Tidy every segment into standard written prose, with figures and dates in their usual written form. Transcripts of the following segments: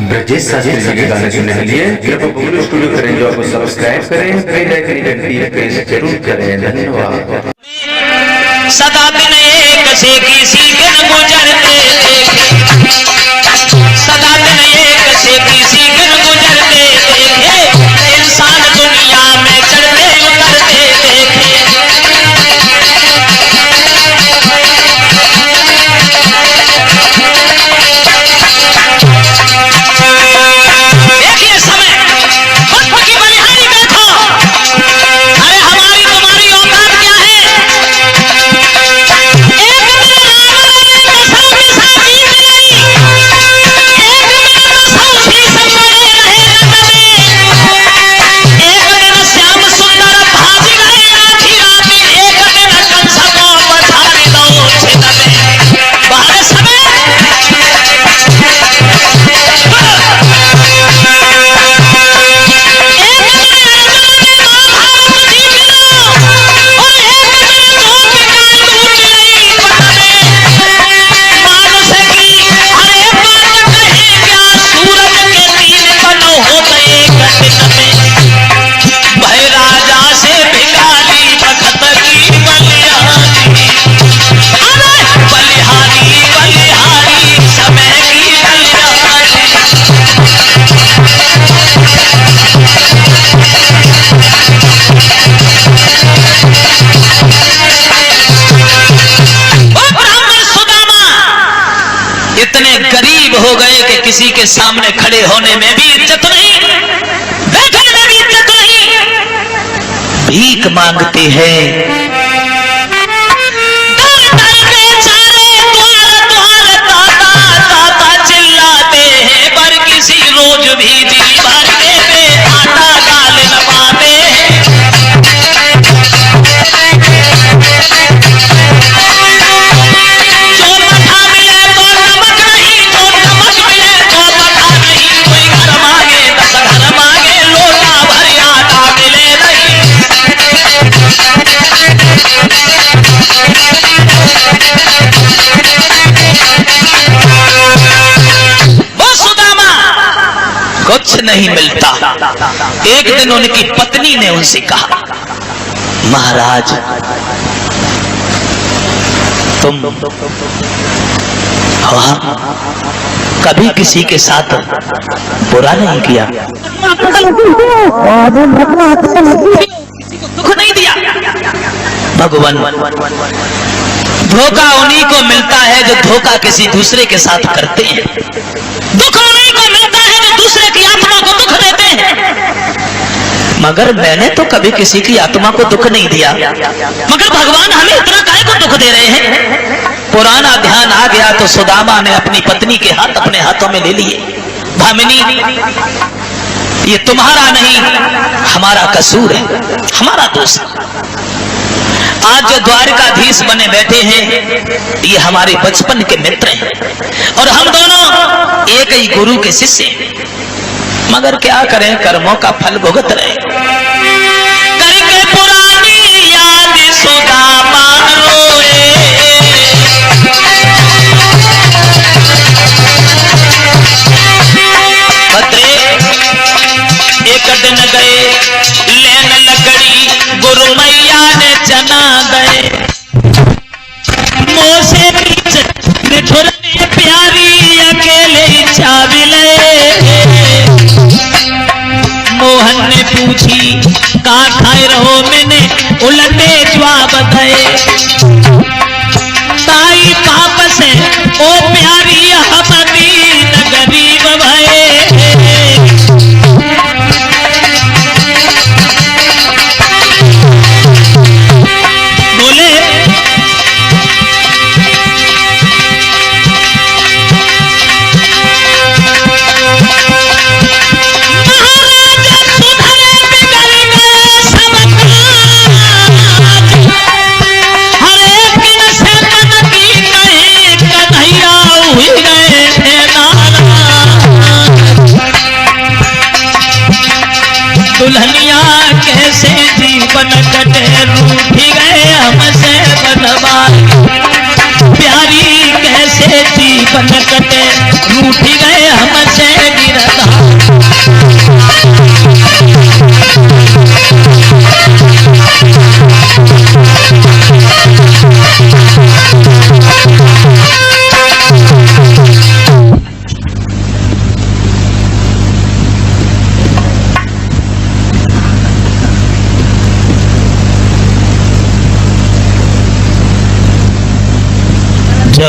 ब्रजेश शास्त्री जी के गाने सुनने के लिए कृपया बबलू स्टूडियो करें जो आपको सब्सक्राइब करें, बेल आइकन घंटी प्रेस जरूर करें। धन्यवाद। सदा दिन एक से किसी दिन गुजरते देखे, सदा दिन एक से किसी दिन गुजरते देखे, इंसान दुनिया में चढ़ते उतरते देखे। देखिए समय वक्त की बलिहारी बैठो, अरे हमारी तुम्हारी औकात क्या है? हो गए कि किसी के सामने खड़े होने में भी इज्जत नहीं, बैठने में भी इज्जत नहीं, भीख मांगते हैं। ताता चिल्लाते हैं, पर किसी रोज भी जी भर देते, आटा दाल न पाते हैं। कुछ नहीं मिलता। एक दिन उनकी पत्नी ने उनसे कहा, महाराज तुम कभी किसी के साथ बुरा नहीं किया, किसी को दुख नहीं दिया। भगवान धोखा उन्हीं को मिलता है जो धोखा किसी दूसरे के साथ करते हैं, दुख उन्हीं को मिलता है जो दूसरे की आत्मा को दुख देते हैं। मगर मैंने तो कभी किसी की आत्मा को दुख नहीं दिया, मगर भगवान हमें इतना काहे को दुख दे रहे हैं? पुराना ध्यान आ गया तो सुदामा ने अपनी पत्नी के हाथ अपने हाथों में ले लिए। भामिनी, ये तुम्हारा नहीं हमारा कसूर है, हमारा दोष। आज जो द्वारकाधीश बने बैठे हैं ये हमारे बचपन के मित्र हैं और हम दोनों एक ही गुरु के शिष्य हैं, मगर क्या करें, कर्मों का फल भुगत रहे। करके पुरानी याद सुदामा रोए, एक दिन गए लेन लकड़ी, गुरु मैया ने चना गए, मोसे निठुरने प्यारी अकेले चाविले। मोहन ने पूछी का खाए रहो, मैंने उलटे जवाब दे, ताई पाप से ओ प्यारी हमदी न गरीब भये। दुल्हनिया कैसे जीवन कटे, रूठी गए हमसे बनवारी, प्यारी कैसे जीवन कटे, रूठी गए हमसे।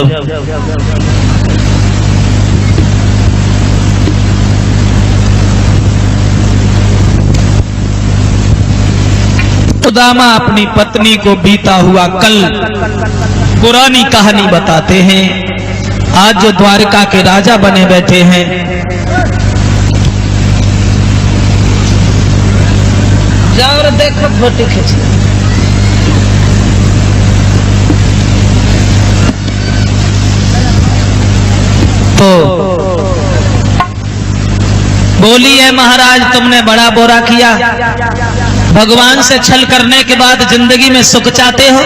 जब सुदामा अपनी पत्नी को बीता हुआ कल पुरानी कहानी बताते हैं। आज जो द्वारका के राजा बने बैठे हैं, जाओ और देखो फोटो खींच। तो बोली है महाराज तुमने बड़ा बुरा किया, भगवान से छल करने के बाद जिंदगी में सुख चाहते हो,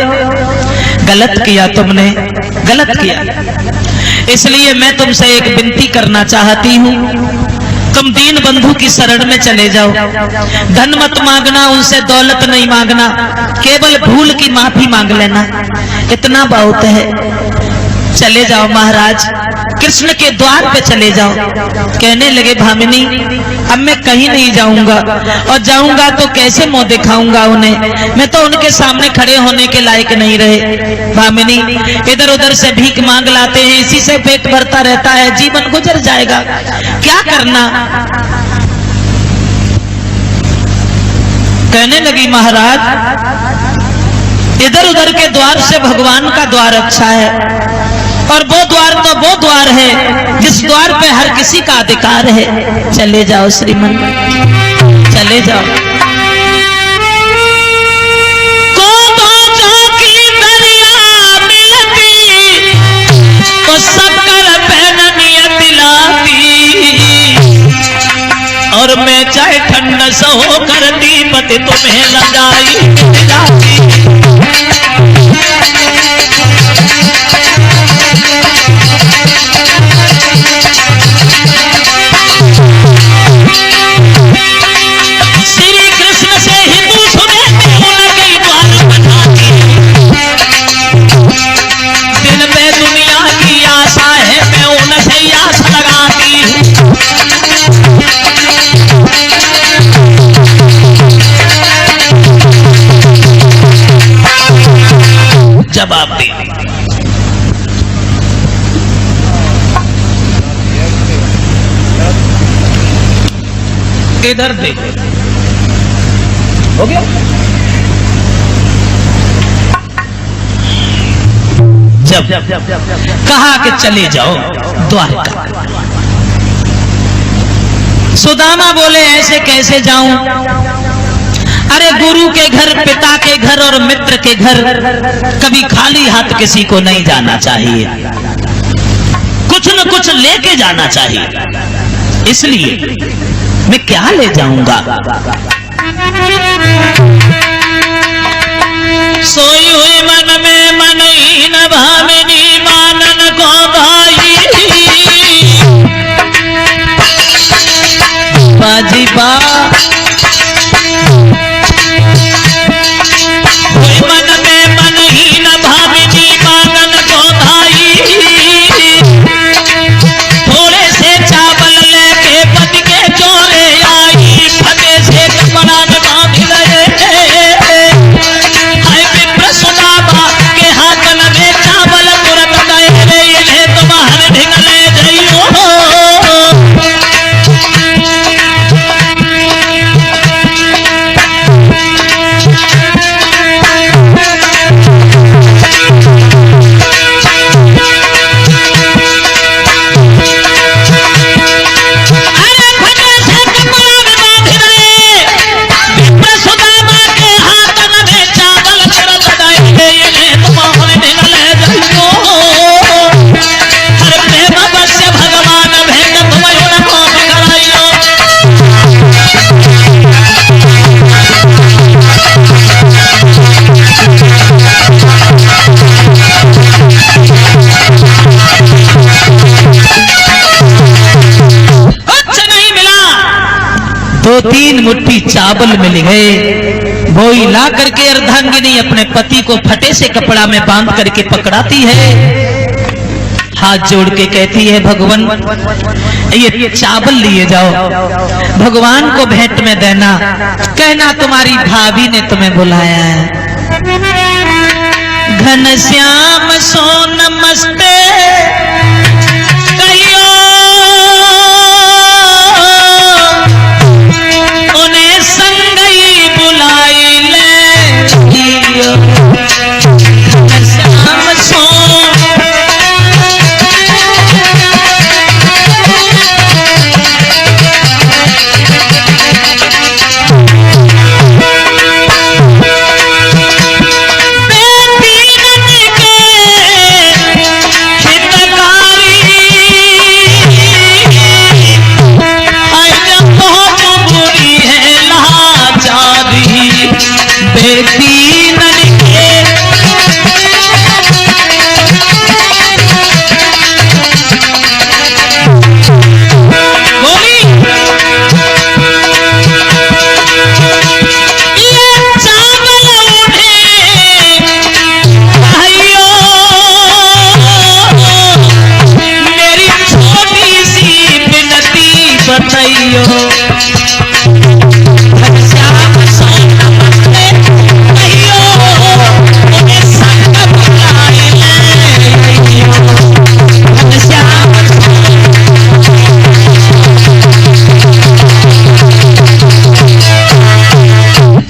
गलत किया तुमने, गलत किया। इसलिए मैं तुमसे एक विनती करना चाहती हूँ, तुम दीन बंधु की शरण में चले जाओ। धन मत मांगना, उनसे दौलत नहीं मांगना, केवल भूल की माफी मांग लेना, इतना बहुत है। चले जाओ महाराज, कृष्ण के द्वार पे चले जाओ। कहने लगे भामिनी अब मैं कहीं नहीं जाऊंगा, और जाऊंगा तो कैसे मुंह दिखाऊंगा उन्हें, मैं तो उनके सामने खड़े होने के लायक नहीं रहे। भामिनी इधर उधर से भीख मांग लाते हैं, इसी से पेट भरता रहता है, जीवन गुजर जाएगा, क्या करना। कहने लगी महाराज इधर उधर के द्वार से भगवान का द्वार अच्छा है, और वो द्वार तो वो द्वार है जिस द्वार पे हर किसी का अधिकार है। चले जाओ श्रीमन, चले जाओ। तो शक्कर पहन नियत लाती, और मैं चाहे ठंड सहो करती पति तुम्हें लगाई। जवाब दे इधर देखो, हो गया। जब कहा कि चले जाओ द्वारका, सुदामा बोले ऐसे कैसे जाऊं, अरे गुरु के घर, पिता के घर और मित्र के घर कभी खाली हाथ किसी को नहीं जाना चाहिए, कुछ न कुछ लेके जाना चाहिए। इसलिए मैं क्या ले जाऊंगा। सोई हुई मन में मनहीन भामिनी मानन को भाई, बाजी बा मन में मनहीन भामिनी मानन को भाई, थोड़े से चावल लेके पति के चोरे आई, फटे से कपड़ा में बांध गए। हाय विप्र सुदामा के हाथन में चावल तुरंत गए रे, इन्हें तुम्हारे ढिंगले जइयो। दो तीन मुट्ठी चावल मिल गए, वही ला करके अर्धांगिनी अपने पति को फटे से कपड़ा में बांध करके पकड़ाती है, हाथ जोड़ के कहती है भगवान ये चावल लिए जाओ, भगवान को भेंट में देना, कहना तुम्हारी भाभी ने तुम्हें बुलाया है। घनश्याम सो नमस्ते कहियो, उन्हें संगई बुलाई ले घनश्याम सो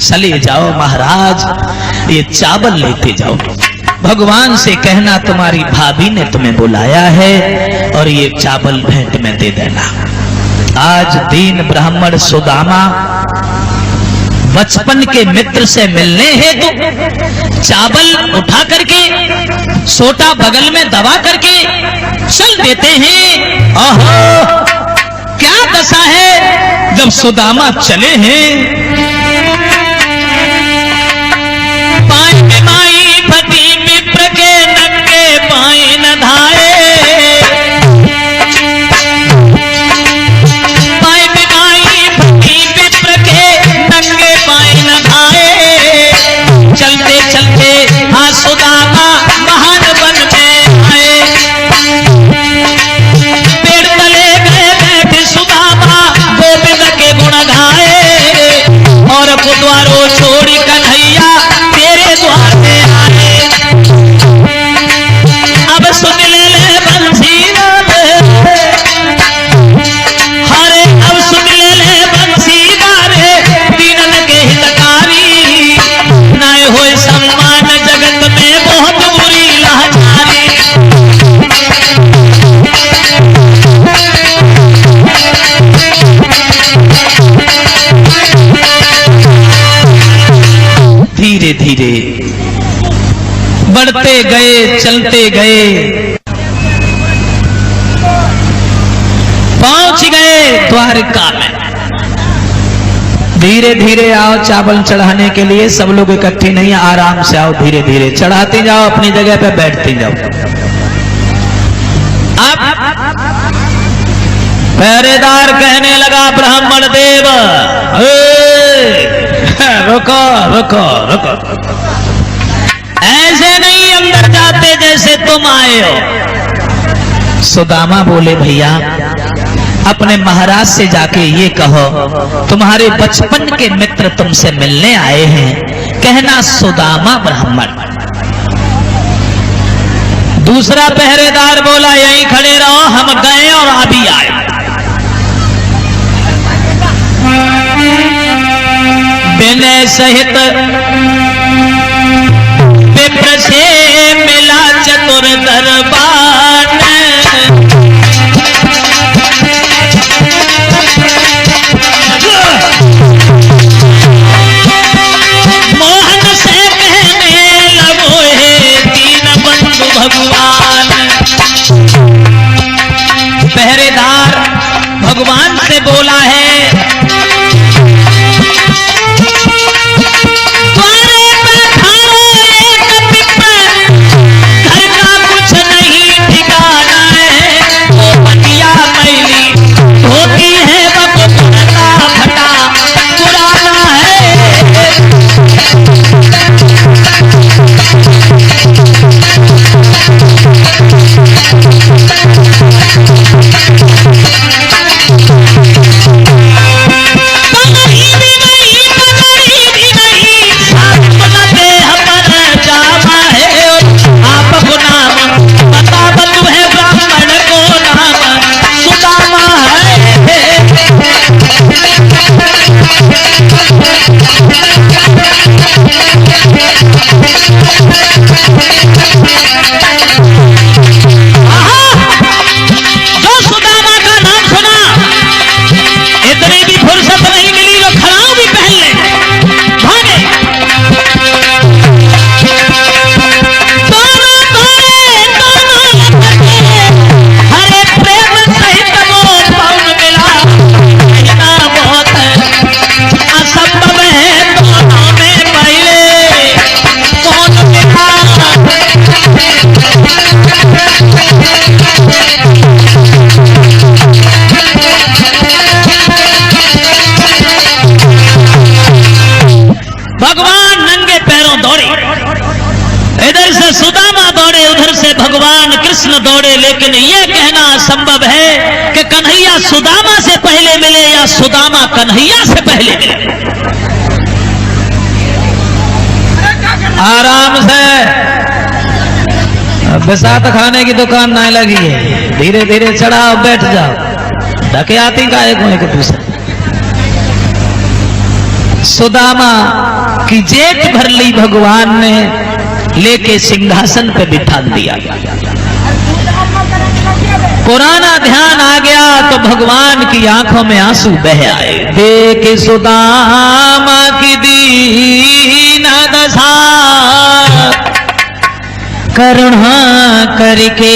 चले जाओ महाराज, ये चावल लेते जाओ, भगवान से कहना तुम्हारी भाभी ने तुम्हें बुलाया है और ये चावल भेंट में दे देना। आज दीन ब्राह्मण सुदामा बचपन के मित्र से मिलने हेतु चावल उठा करके सोटा बगल में दबा करके चल देते हैं। ओहो क्या दशा है जब सुदामा चले हैं। धीरे धीरे बढ़ते गए, चलते गए, पहुंच गए द्वारका में। धीरे धीरे आओ चावल चढ़ाने के लिए, सब लोग इकट्ठे नहीं, आराम से आओ, धीरे धीरे चढ़ाते जाओ, अपनी जगह पे बैठते जाओ। अब पहरेदार कहने लगा ब्राह्मण देव, रुको रुको रुको, ऐसे नहीं अंदर जाते जैसे तुम आए हो। सुदामा बोले भैया अपने महाराज से जाके ये कहो तुम्हारे बचपन के मित्र तुमसे मिलने आए हैं, कहना सुदामा ब्राह्मण। दूसरा पहरेदार बोला यहीं खड़े रहो, हम गए और अभी आए। विनय सहित विप्र से मिला चतुर दरबार, मोहन से कहने लगो हे दीन बंधु भगवान। पहरेदार भगवान से बोला है फुर्सत नहीं मिली जो खड़ाऊ भी पहन ले, भागे। हरे प्रेम सहित वो पौन मिला, कहना बहुत असंभव है दोनों में पहले कौन मिला। भगवान नंगे पैरों दौड़े, इधर से सुदामा दौड़े, उधर से भगवान कृष्ण दौड़े, लेकिन यह कहना असंभव है कि कन्हैया सुदामा से पहले मिले या सुदामा कन्हैया से पहले मिले। आराम से, बसात खाने की दुकान ना लगी है, धीरे धीरे चढ़ाओ, बैठ जाओ, ढके आती का एक दूसरे। सुदामा की जेठ भर ली भगवान ने, लेके सिंहासन पे बिठा दिया। पुराना ध्यान आ गया तो भगवान की आंखों में आंसू बह आए। देख सुदामा की दीन दशा, करुणा करके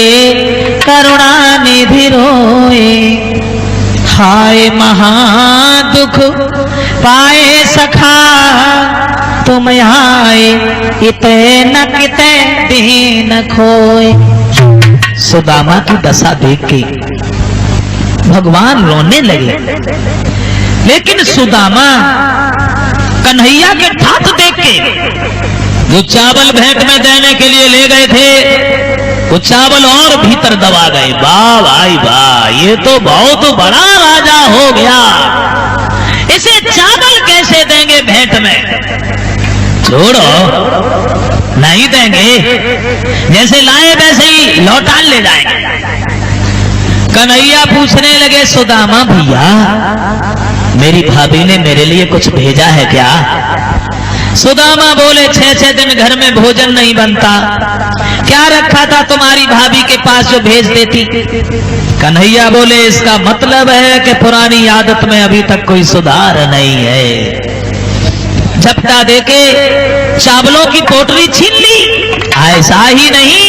करुणा निधि रोए, हाय महादुख पाए सखा, तुम आए इते न किते दीन खोए। सुदामा की दशा देख के भगवान रोने लगे, लेकिन सुदामा कन्हैया के ठाठ देख के, जो चावल भेंट में देने के लिए ले गए थे, वो चावल और भीतर दबा गए। वाह भाई वाह, ये तो बहुत बड़ा राजा हो गया, इसे चावल कैसे देंगे भेंट में? छोड़ो, नहीं देंगे, जैसे लाए वैसे ही लौटा ले जाएंगे। कन्हैया पूछने लगे, सुदामा भैया, मेरी भाभी ने मेरे लिए कुछ भेजा है क्या? सुदामा बोले, 6 दिन घर में भोजन नहीं बनता, क्या रखा था तुम्हारी भाभी के पास जो भेज देती? कन्हैया बोले, इसका मतलब है कि पुरानी आदत में अभी तक कोई सुधार नहीं है। झपटा देके चावलों की पोटली छीन ली, ऐसा ही नहीं,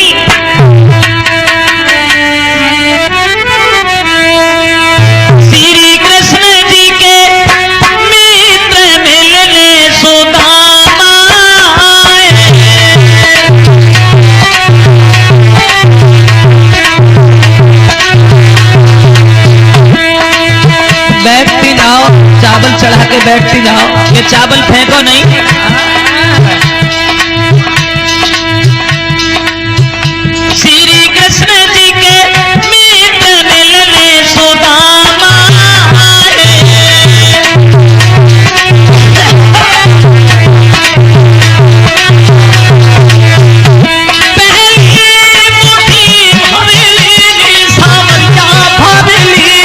श्री कृष्ण जी के मित्र मिलने सुदामा आए। बैठती जाओ, चावल चढ़ा के बैठती जाओ, ये चावल फेंको नहीं। श्री कृष्ण जी के मित्र मिलने सुदामा आए, पहली मुट्ठी भरली सावरिया भरली,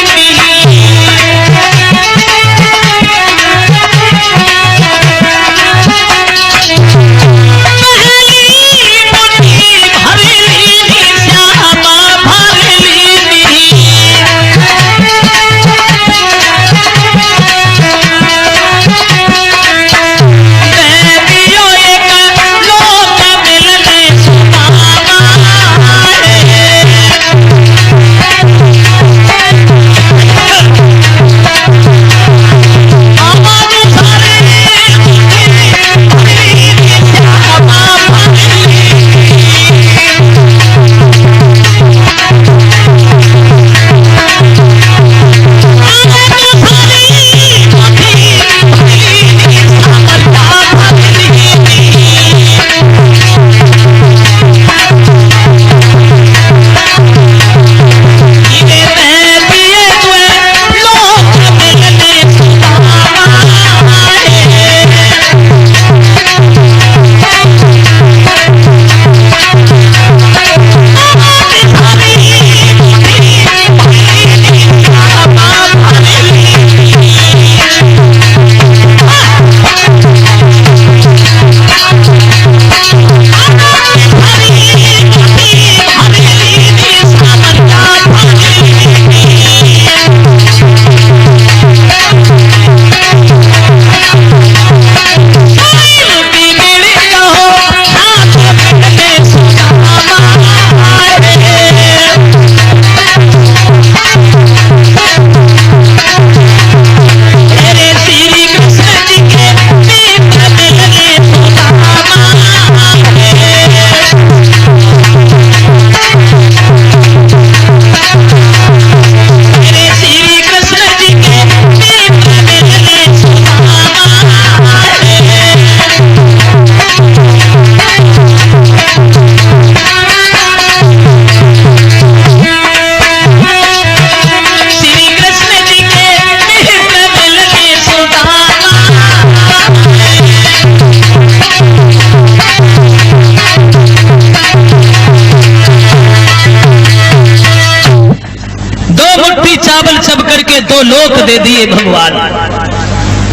लोक दे दिए भगवान।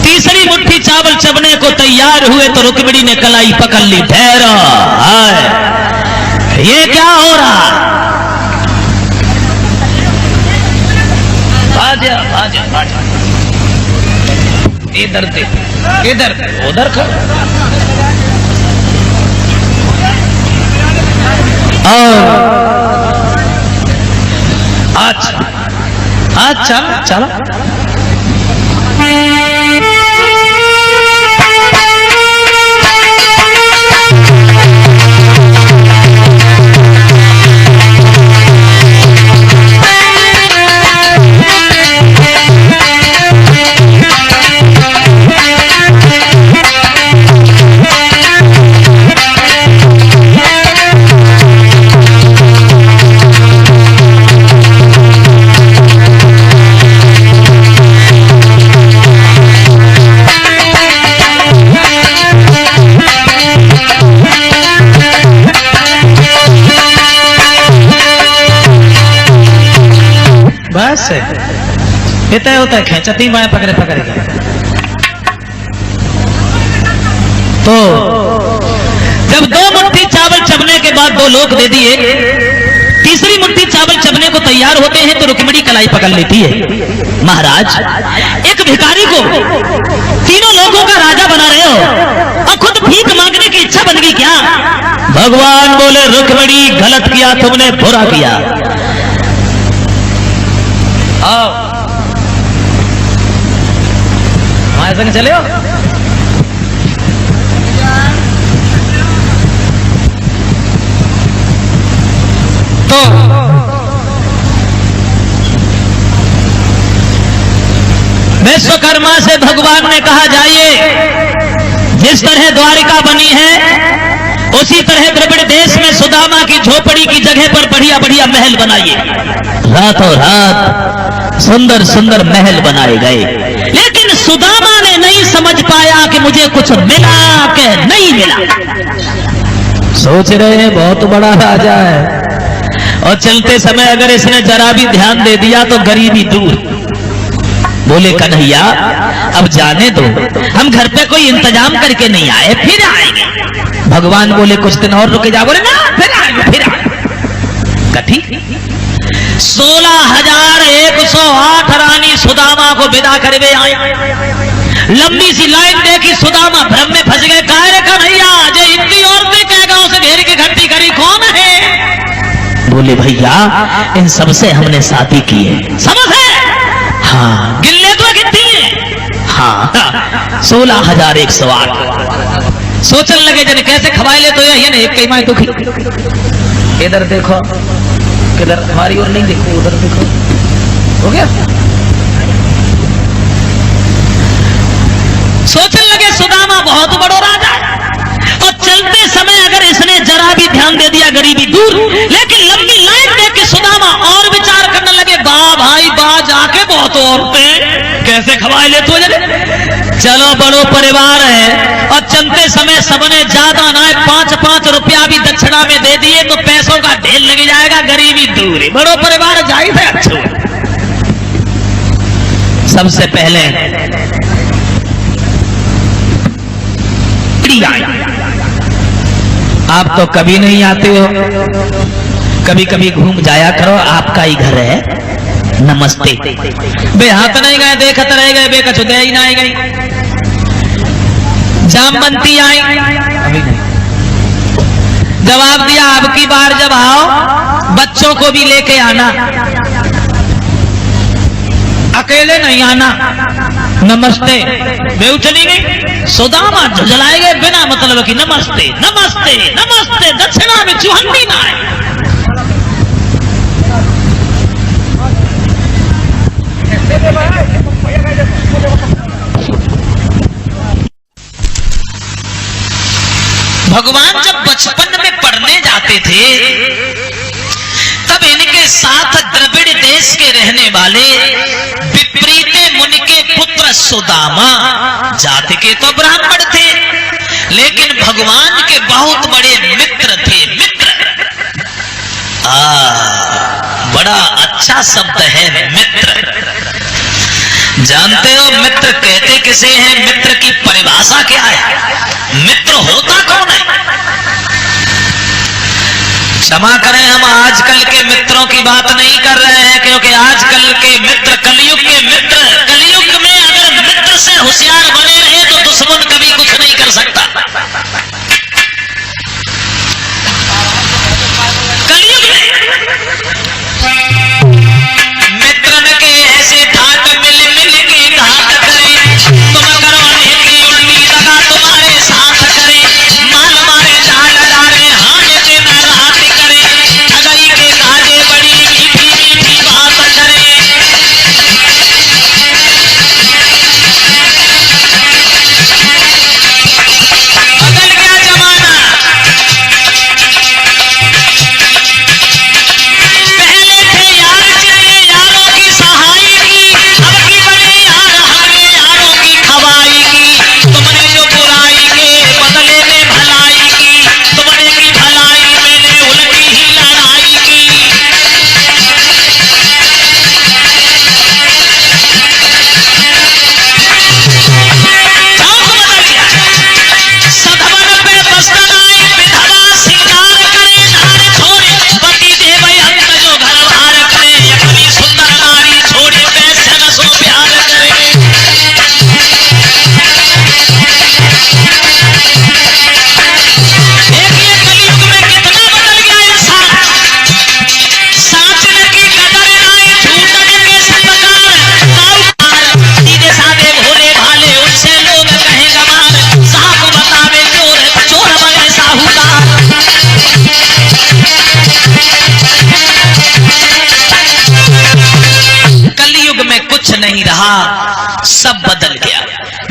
तीसरी मुट्ठी चावल चबने को तैयार हुए तो रुक्मिणी ने कलाई पकड़ ली। ठहरो, हाय ये क्या हो रहा? भाजा भाजा भाजा, इधर दे, इधर उधर कर। अच्छा अच्छा चलो। बस इतना होता है, खेचती बाएं पकड़े पकड़े के। तो जब दो मुट्ठी चावल चबने के बाद दो लोक दे दिए, तीसरी मुट्ठी चावल चबने को तैयार होते हैं तो रुक्मिणी कलाई पकड़ लेती है। महाराज, एक भिखारी को तीनों लोगों का राजा बना रहे हो और खुद भीख मांगने की इच्छा बन गई क्या? भगवान बोले, रुक्मिणी गलत किया तुमने, बुरा किया। आओ हमारे संग चले हो। तो विश्वकर्मा से भगवान ने कहा, जाइए जिस तरह द्वारिका बनी है उसी तरह द्रविड़ देश में सुदामा की झोपड़ी की जगह पर बढ़िया बढ़िया महल बनाइए। रातों रात सुंदर सुंदर महल बनाए गए, लेकिन सुदामा ने नहीं समझ पाया कि मुझे कुछ मिला कि नहीं मिला। सोच रहे हैं बहुत बड़ा राजा है, और चलते समय अगर इसने जरा भी ध्यान दे दिया तो गरीबी दूर। बोले, कन्हैया अब जाने दो, हम घर पे कोई इंतजाम करके नहीं आए, फिर आएंगे। भगवान बोले, कुछ दिन और रुके जा। बोले, ना फिर आएंगे, फिर आएंगे। कठी 16,108 रानी सुदामा को विदा करवे आए। लंबी सी लाइन देखी, सुदामा भ्रम में फंस गए। कह रे कन्हैया, जे इतनी औरतें कह गांव से घेर के घंटी करी, कौन है? बोले, भैया इन सबसे हमने शादी की है। समझ है? हाँ। गिल्ले तो कितनी है? हाँ 16,108। सोचने लगे जन कैसे खवाए ले, तो ये एक कई माए दुखी। इधर देखो, किधर हमारी ओर नहीं देखो, उधर देखो। हो गया? सोचने लगे सुदामा बहुत बड़ा राजा है, और चलते समय अगर इसने जरा भी ध्यान दे दिया गरीबी दूर। लेकिन लंबी लाइन देख के सुदामा और विचार करने लगे, बा भाई बा, जाके बहुत औरतें कैसे खवाए ले तो चलो बड़ो परिवार है। और चलते समय सबने ज्यादा ना 5-5 रुपया भी दक्षिणा में दे दिए तो पैसों का ढेर लग जाएगा, गरीबी दूर। बड़ो परिवार जाहिर है अच्छा। सबसे पहले आप तो कभी नहीं आते हो, कभी कभी घूम जाया करो, आपका ही घर है। नमस्ते। बे हाथ नहीं गए, देखते रह गए, बे कछु दे ही नहीं गई। जामवंती आई, अभी नहीं। जवाब दिया, अब की बार जब आओ बच्चों को भी लेके आना, अकेले नहीं आना। नमस्ते। बेऊ चली गई। सुदामा झुझलाए गए बिना मतलब की, नमस्ते नमस्ते नमस्ते, दक्षिणा में चूहन्नी ना आए। भगवान जब बचपन में पढ़ने जाते थे तब इनके साथ द्रविड़ देश के रहने वाले विपरीते मुनि के पुत्र सुदामा, जाति के तो ब्राह्मण थे लेकिन भगवान के बहुत बड़े मित्र थे। मित्र बड़ा अच्छा शब्द है मित्र। जानते हो मित्र कहते किसे हैं, मित्र की परिभाषा क्या है, मित्र होता कौन है? क्षमा करें, हम आजकल के मित्रों की बात नहीं कर रहे हैं, क्योंकि आजकल के मित्र कलयुग के मित्र, कलयुग में अगर मित्र से होशियार बने रहे तो दुश्मन कभी कुछ नहीं कर सकता। कलयुग में मित्रन के ऐसे ठाट मिल मिल के घात करे, तुम करो नेकी उल्टी दगा तुम्हारे साथ करे, माल मारे जाल डाले हाथ दिन रात करे, ठगई के काजे बड़ी मीठी मीठी बात करे। बदल गया जमाना, पहले थे यार जितने यारों की सहाय की, अब की बने यार हमने यारों की खवाई की। तुमने जो बुराई के बदले में भलाई की, तुमने की भलाई मैंने उल्टी ही लड़ाई की। चौक बदल गया, सधवन पे बस्तन आए, विधवा सिंगार करे, धार छोड़े पति देव अंत जो घर बार करे, अपनी सुंदर नारी छोड़े पैसे न सो प्यार करे। देखिए कलयुग में कितना बदल गया इंसान, साचन की कदर नाई, झूठन के सत्कार, साहूकार सीधे साधे भोले भाले उनसे लोग कहे गवार, साहब बतावे चोर, चोर बने साहूकार। कलयुग में कुछ नहीं रहा, सब बदल गया।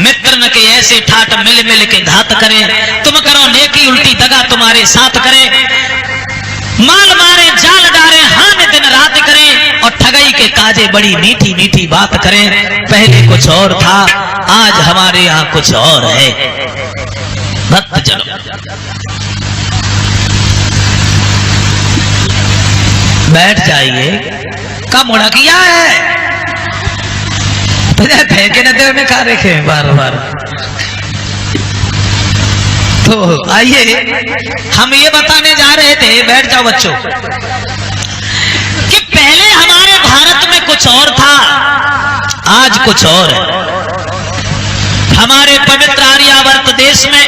मित्र न के ऐसे ठाट मिल मिल के घात करे, तुम करो नेकी उल्टी दगा तुम्हारे साथ करे, माल मारे जाल डारे हान दिन रात करे, और ठगई के काजे बड़ी मीठी मीठी बात करे। पहले कुछ और था, आज हमारे यहाँ कुछ और है। भक्त जनों, बैठ जाइए, का मुड़किया है फेंके न देव में खा रखे बार बार। तो आइए, हम ये बताने जा रहे थे, बैठ जाओ बच्चों, कि पहले हमारे भारत में कुछ और था, आज कुछ और है। हमारे पवित्र आर्यावर्त देश में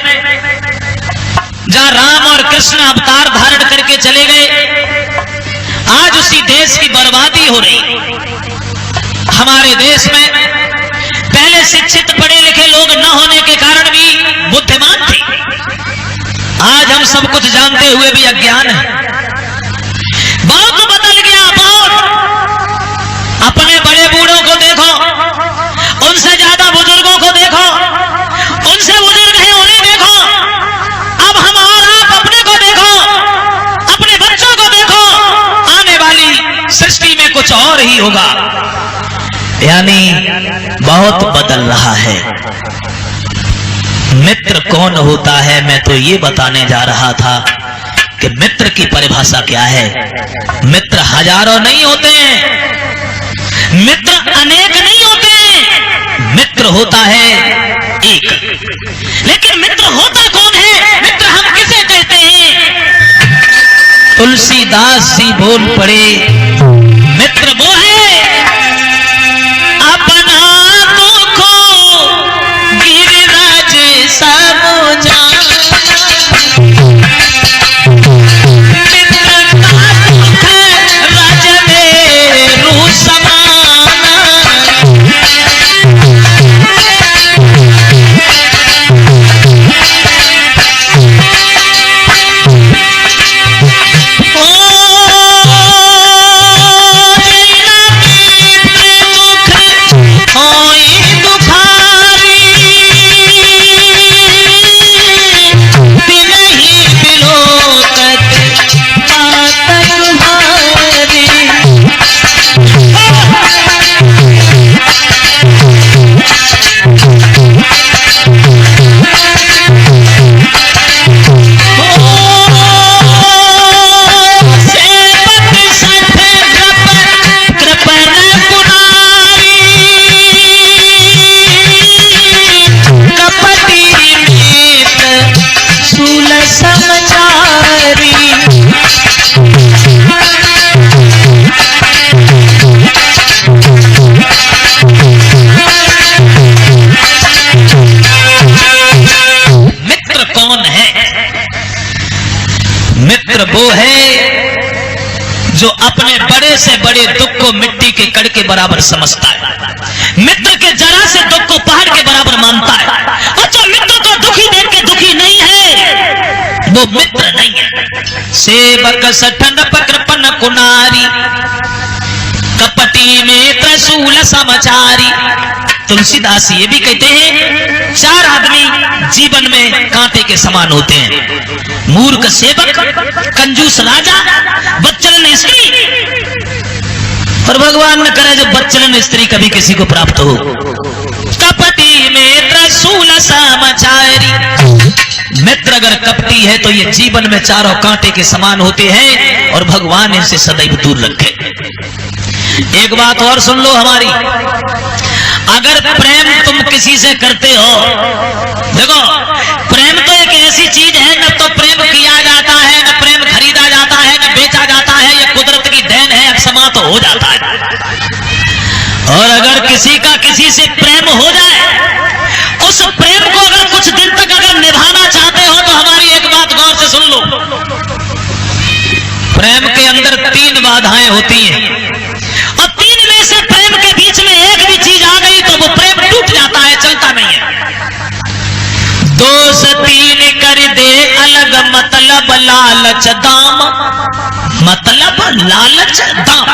जहां राम और कृष्ण अवतार धारण करके चले गए, आज उसी देश की बर्बादी हो रही। हमारे देश में पहले शिक्षित पढ़े लिखे लोग न होने के कारण भी बुद्धिमान थे, आज हम सब कुछ जानते हुए भी अज्ञान है। बहुत बदल गया, बहुत। अपने बड़े बूढ़ों को देखो, उनसे ज्यादा बुजुर्गों को देखो, उनसे बुजुर्ग हैं उन्हें देखो, अब हम और आप अपने को देखो, अपने बच्चों को देखो, आने वाली सृष्टि में कुछ और ही होगा। यानी बहुत बदल रहा है। मित्र कौन होता है, मैं तो ये बताने जा रहा था कि मित्र की परिभाषा क्या है। मित्र हजारों नहीं होते हैं, मित्र अनेक नहीं होते हैं, मित्र होता है एक। लेकिन मित्र होता कौन है, मित्र हम किसे कहते हैं? तुलसीदास जी बोल पड़े, मित्र वो है अपना दुखो गिरिराज समझा, मित्र का दुख राज मेरू समाना। ओ वो है जो अपने बड़े से बड़े दुख को मिट्टी के कण के बराबर समझता है, मित्र के जरा से दुख को पहाड़ के बराबर मानता है। और जो मित्र को दुखी देख के दुखी नहीं है वो मित्र नहीं है। सेवक सठन पकृपन कुनारी, कपटी में त्रिशूल समाचारी। तुलसीदास ये भी कहते हैं 4 आदमी जीवन में कांटे के समान होते हैं, मूर्ख सेवक, कंजूस राजा, बच्चलन स्त्री। और भगवान न करे जब बच्चलन स्त्री कभी किसी को प्राप्त हो। कपटी में त्रिशूल समाचारी, मित्र अगर कपटी है तो ये जीवन में चारों कांटे के समान होते हैं और भगवान इनसे सदैव दूर रखे। एक बात और सुन लो हमारी, अगर प्रेम तुम किसी से करते हो, देखो प्रेम तो एक ऐसी चीज है, न तो प्रेम किया जाता है, न प्रेम खरीदा जाता है, न बेचा जाता है, ये कुदरत की देन है, अक्षमा तो हो जाता है। और अगर किसी का किसी से प्रेम हो जाए, उस प्रेम को अगर कुछ दिन तक अगर निभाना चाहते हो तो हमारी एक बात गौर से सुन लो, प्रेम के अंदर 3 बाधाएं होती हैं और 3 में से प्रेम के बीच में एक भी चीज आ गई तो वो प्रेम टूट जाता है, चलता नहीं है। 2 से 3 कर दे अलग, मतलब लालच दाम, मतलब लालच दाम।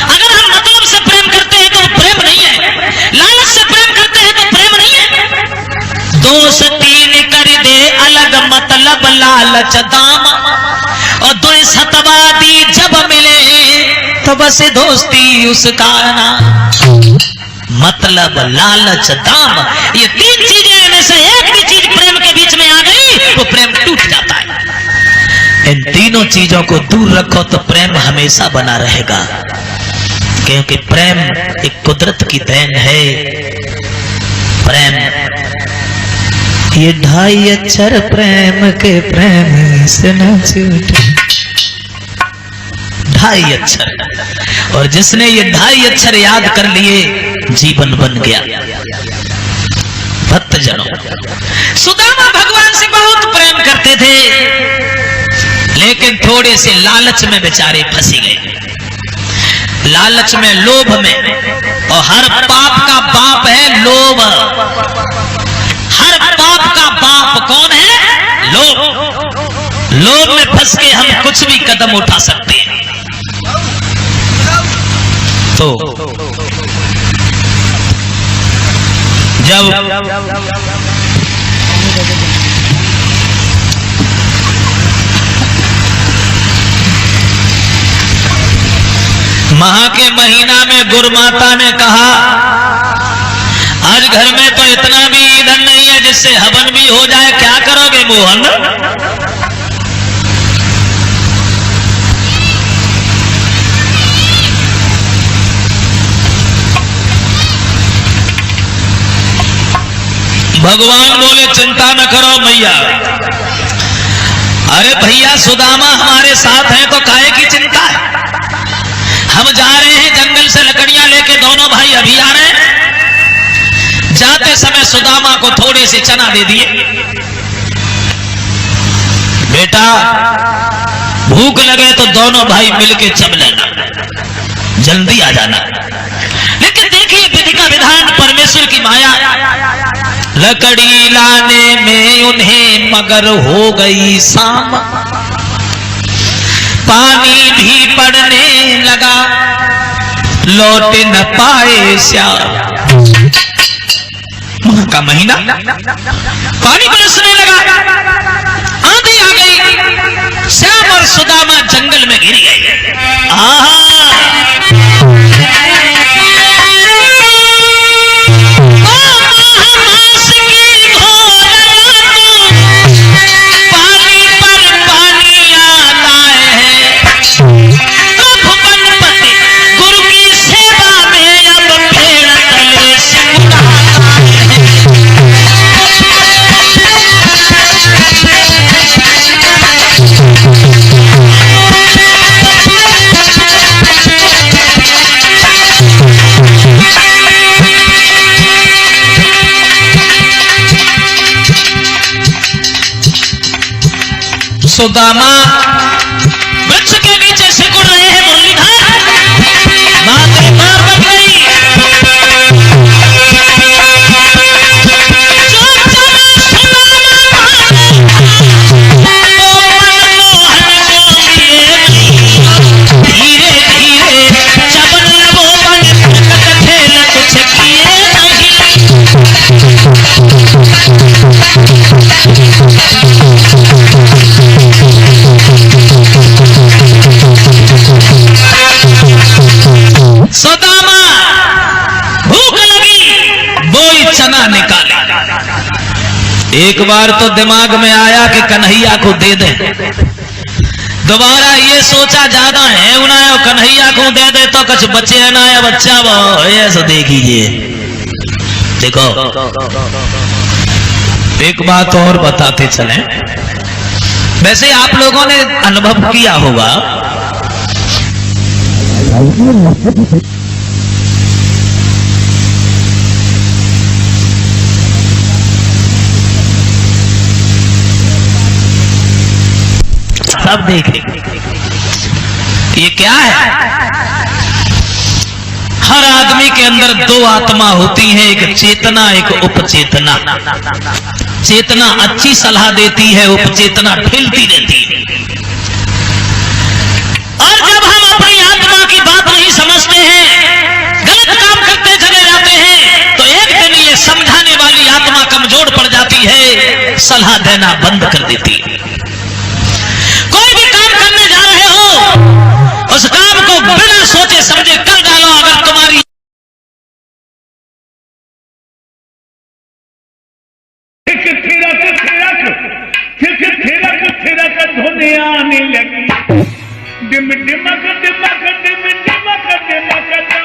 अगर हम मतलब से प्रेम करते हैं तो प्रेम नहीं है, लालच से प्रेम करते हैं तो प्रेम नहीं है। 2 से 3 कर दे अलग, मतलब लालच दाम। और 2 सतवादी जब मिले तो बस दोस्ती उसका नाम, मतलब लालच दाम। ये 3 चीजें में से एक भी चीज प्रेम के बीच में आ गई तो प्रेम टूट जाता है। इन तीनों चीजों को दूर रखो तो प्रेम हमेशा बना रहेगा, क्योंकि प्रेम एक कुदरत की देन है। प्रेम ये 2.5 अक्षर प्रेम के प्रेम से न छूटे, 2.5 अक्षर। और जिसने ये 2.5 अक्षर याद कर लिए जीवन बन गया। भक्त जनों, सुदामा भगवान से बहुत प्रेम करते थे, लेकिन थोड़े से लालच में बेचारे फंसी गए। लालच में, लोभ में, और हर पाप का बाप है लोभ। हर पाप का बाप कौन है? लोभ। लोभ में फंस के हम कुछ भी कदम उठा सकते हैं। तो जब माह के महीना में गुरुमाता ने कहा, आज घर में तो इतना भी ईंधन नहीं है जिससे हवन भी हो जाए, क्या करोगे मोहन? भगवान बोले चिंता न करो मैया। अरे भैया सुदामा हमारे साथ हैं तो काहे की चिंता है? हम जा रहे हैं जंगल से लकड़ियां लेके, दोनों भाई अभी आ रहे हैं। जाते समय सुदामा को थोड़े से चना दे दिए, बेटा भूख लगे तो दोनों भाई मिलके चब लेना, जल्दी आ जाना। लेकिन देखिए विधि का विधान, परमेश्वर की माया। लकड़ी लाने में उन्हें मगर हो गई शाम, पानी भी पड़ने लगा, लौट न पाए श्याम। माह का महीना, पानी बरसने लगा, आंधी आ गई, श्याम और सुदामा जंगल में गिर गए। सुदामा बातें बार बन गई। सदामा भूख लगी, बोई चना निकाले। एक बार तो दिमाग में आया कि कन्हैया को दे दे, दोबारा ये सोचा ज्यादा है उन्हें कन्हैया को दे दे तो कुछ बच्चे ना या बच्चा वो ऐसा देखिए। देखो एक बात और बताते चले, वैसे आप लोगों ने अनुभव किया होगा, सब देखें ये क्या है। हर आदमी के अंदर दो आत्मा होती हैं, एक चेतना एक उपचेतना। चेतना अच्छी सलाह देती है, उपचेतना ठेलती रहती है। और जब हम अपनी आत्मा की बात नहीं समझते हैं, गलत काम करते चले जाते हैं, तो एक दिन ये समझाने वाली आत्मा कमजोर पड़ जाती है, सलाह देना बंद कर देती है। कोई भी काम करने जा रहे हो, उस काम को बिना सोचे समझे कर डालो। अगर तुम्हारी थिरक धुने आने लगी, डिम डिमक डिमक डिम डिमक डिमक